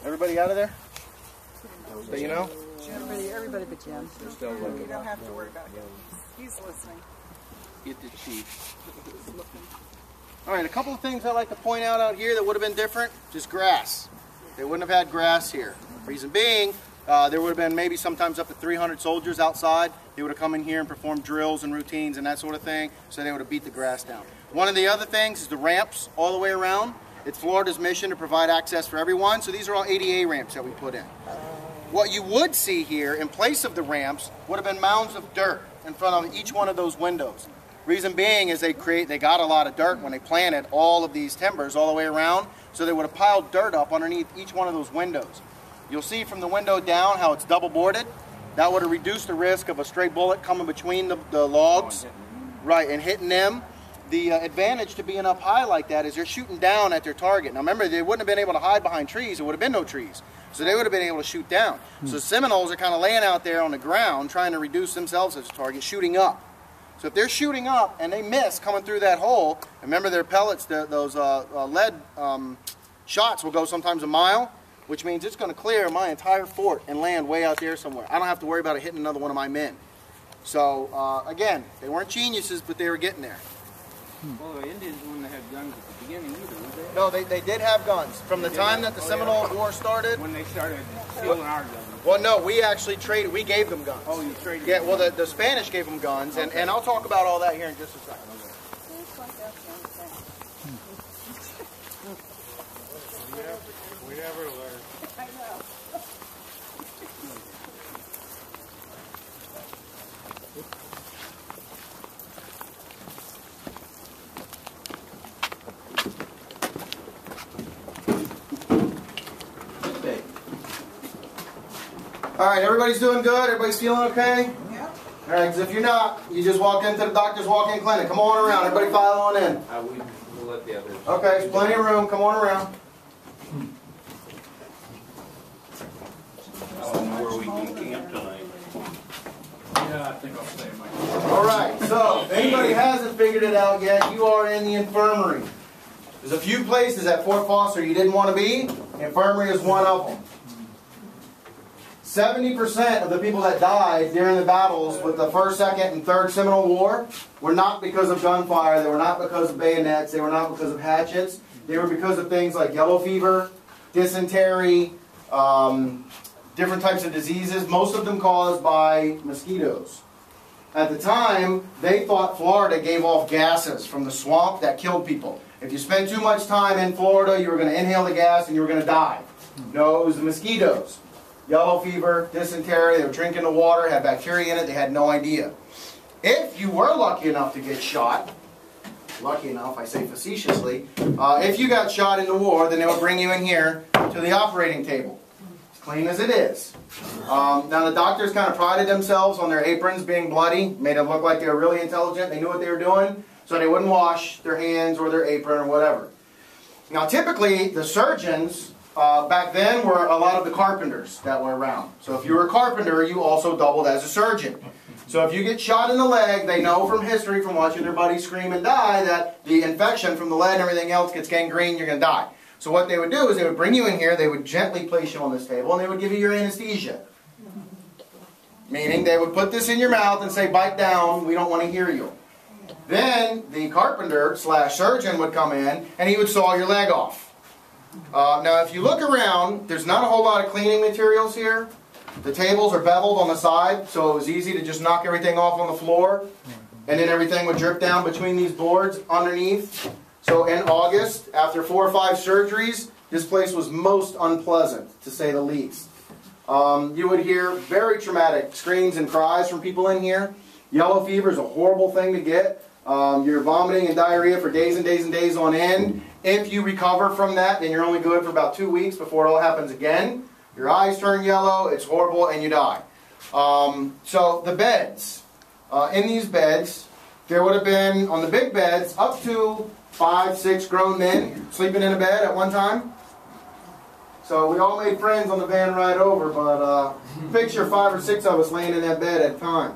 Everybody out of there? So you know? Everybody but Jim. You don't have to worry about him. He's listening. Get the chief. All right, a couple of things I like to point out here that would have been different. Just grass. They wouldn't have had grass here. Reason being, there would have been maybe sometimes up to 300 soldiers outside. They would have come in here and performed drills and routines and that sort of thing, so they would have beat the grass down. One of the other things is the ramps all the way around. It's Florida's mission to provide access for everyone, so these are all ADA ramps that we put in. What you would see here, in place of the ramps, would have been mounds of dirt in front of each one of those windows. Reason being is they got a lot of dirt when they planted all of these timbers all the way around, so they would have piled dirt up underneath each one of those windows. You'll see from the window down how it's double boarded. That would have reduced the risk of a stray bullet coming between the logs, right, and hitting them. The advantage to being up high like that is they're shooting down at their target. Now remember, they wouldn't have been able to hide behind trees. There would have been no trees. So they would have been able to shoot down. So the Seminoles are kind of laying out there on the ground trying to reduce themselves as a target, shooting up. So if they're shooting up and they miss coming through that hole, remember their pellets, those lead shots will go sometimes a mile, which means it's going to clear my entire fort and land way out there somewhere. I don't have to worry about it hitting another one of my men. So again, they weren't geniuses, but they were getting there. Well, the Indians wouldn't have had guns at the beginning either, would they? No, they did have guns. From the time that the Seminole War started. When they started stealing our guns. Well, no, we actually traded. We gave them guns. Oh, you traded? Yeah, well, the Spanish gave them guns, and I'll talk about all that here in just a second. We never learned. I know. All right, everybody's doing good? Everybody's feeling okay? Yeah. All right, because if you're not, you just walk into the doctor's walk-in clinic. Come on around. Everybody file on in. We'll let the others. Okay, there's plenty of room. Come on around. I don't know where we can camp tonight. Yeah, I think I'll stay in my All right, so if anybody hasn't figured it out yet, you are in the infirmary. There's a few places at Fort Foster you didn't want to be. The infirmary is one of them. 70% of the people that died during the battles with the 1st, 2nd, and 3rd Seminole War were not because of gunfire. They were not because of bayonets. They were not because of hatchets. They were because of things like yellow fever, dysentery, different types of diseases, most of them caused by mosquitoes. At the time, they thought Florida gave off gases from the swamp that killed people. If you spent too much time in Florida, you were going to inhale the gas and you were going to die. No, it was the mosquitoes. Yellow fever, dysentery, they were drinking the water, had bacteria in it, they had no idea. If you were lucky enough to get shot, lucky enough, I say facetiously, if you got shot in the war, then they would bring you in here to the operating table. As clean as it is. Now the doctors kind of prided themselves on their aprons being bloody, made it look like they were really intelligent, they knew what they were doing, so they wouldn't wash their hands or their apron or whatever. Now typically, the surgeons back then were a lot of the carpenters that were around. So if you were a carpenter, you also doubled as a surgeon. So if you get shot in the leg, they know from history, from watching their buddies scream and die, that the infection from the lead and everything else gets gangrene, you're going to die. So what they would do is they would bring you in here, they would gently place you on this table, and they would give you your anesthesia. Meaning they would put this in your mouth and say, bite down, we don't want to hear you. Then the carpenter / surgeon would come in, and he would saw your leg off. Now if you look around, there's not a whole lot of cleaning materials here. The tables are beveled on the side, so it was easy to just knock everything off on the floor, and then everything would drip down between these boards underneath. So in August, after 4 or 5 surgeries, this place was most unpleasant, to say the least. You would hear very traumatic screams and cries from people in here. Yellow fever is a horrible thing to get. You're vomiting and diarrhea for days and days and days on end. If you recover from that, then you're only good for about 2 weeks before it all happens again. Your eyes turn yellow, it's horrible, and you die. So the beds. In these beds, there would have been, on the big beds, up to 5, 6 grown men sleeping in a bed at one time. So we all made friends on the van ride over, but picture 5 or 6 of us laying in that bed at a time.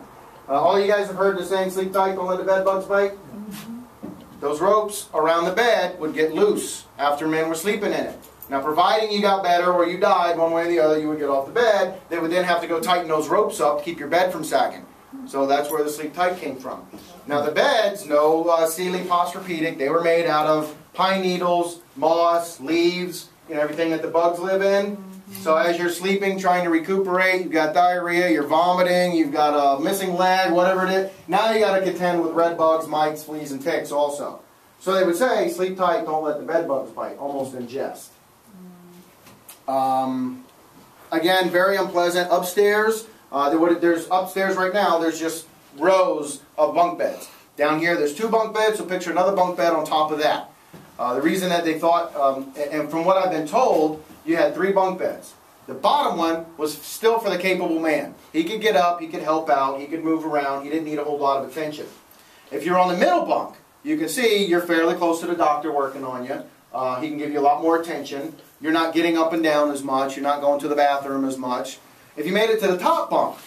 All you guys have heard the saying, sleep tight, don't let the bed bugs bite? Those ropes around the bed would get loose after men were sleeping in it. Now, providing you got better or you died one way or the other, you would get off the bed. They would then have to go tighten those ropes up to keep your bed from sagging. So that's where the Sleep Tight came from. Now, the beds, no Sealy Posturepedic. They were made out of pine needles, moss, leaves, everything that the bugs live in. So as you're sleeping, trying to recuperate, you've got diarrhea, you're vomiting, you've got a missing leg, whatever it is. Now you got to contend with red bugs, mites, fleas, and ticks also. So they would say, sleep tight, don't let the bed bugs bite, almost in jest. Again, very unpleasant. Upstairs, there's upstairs right now, there's just rows of bunk beds. Down here, there's 2 bunk beds, so picture another bunk bed on top of that. The reason that they thought, and from what I've been told, you had 3 bunk beds. The bottom one was still for the capable man. He could get up, he could help out, he could move around, he didn't need a whole lot of attention. If you're on the middle bunk, you can see you're fairly close to the doctor working on you. He can give you a lot more attention. You're not getting up and down as much. You're not going to the bathroom as much. If you made it to the top bunk,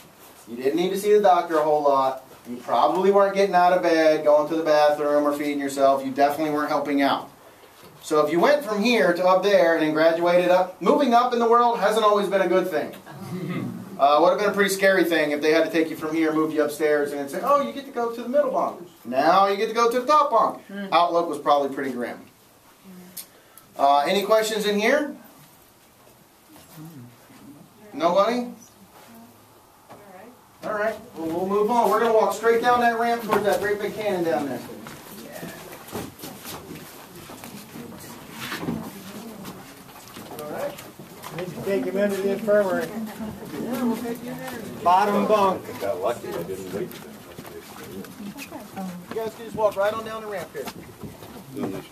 you didn't need to see the doctor a whole lot. You probably weren't getting out of bed, going to the bathroom, or feeding yourself. You definitely weren't helping out. So if you went from here to up there and then graduated up, moving up in the world hasn't always been a good thing. Would have been a pretty scary thing if they had to take you from here, move you upstairs, and then say, oh, you get to go to the middle bunk. Now you get to go to the top bunk. Outlook was probably pretty grim. Any questions in here? Nobody? All right. Well, we'll move on. We're going to walk straight down that ramp towards that great big cannon down there. All right. Need to take him into the infirmary. Yeah, we'll take you in there. Bottom bunk. I got lucky. I didn't wait. You guys can just walk right on down the ramp here. Doing this.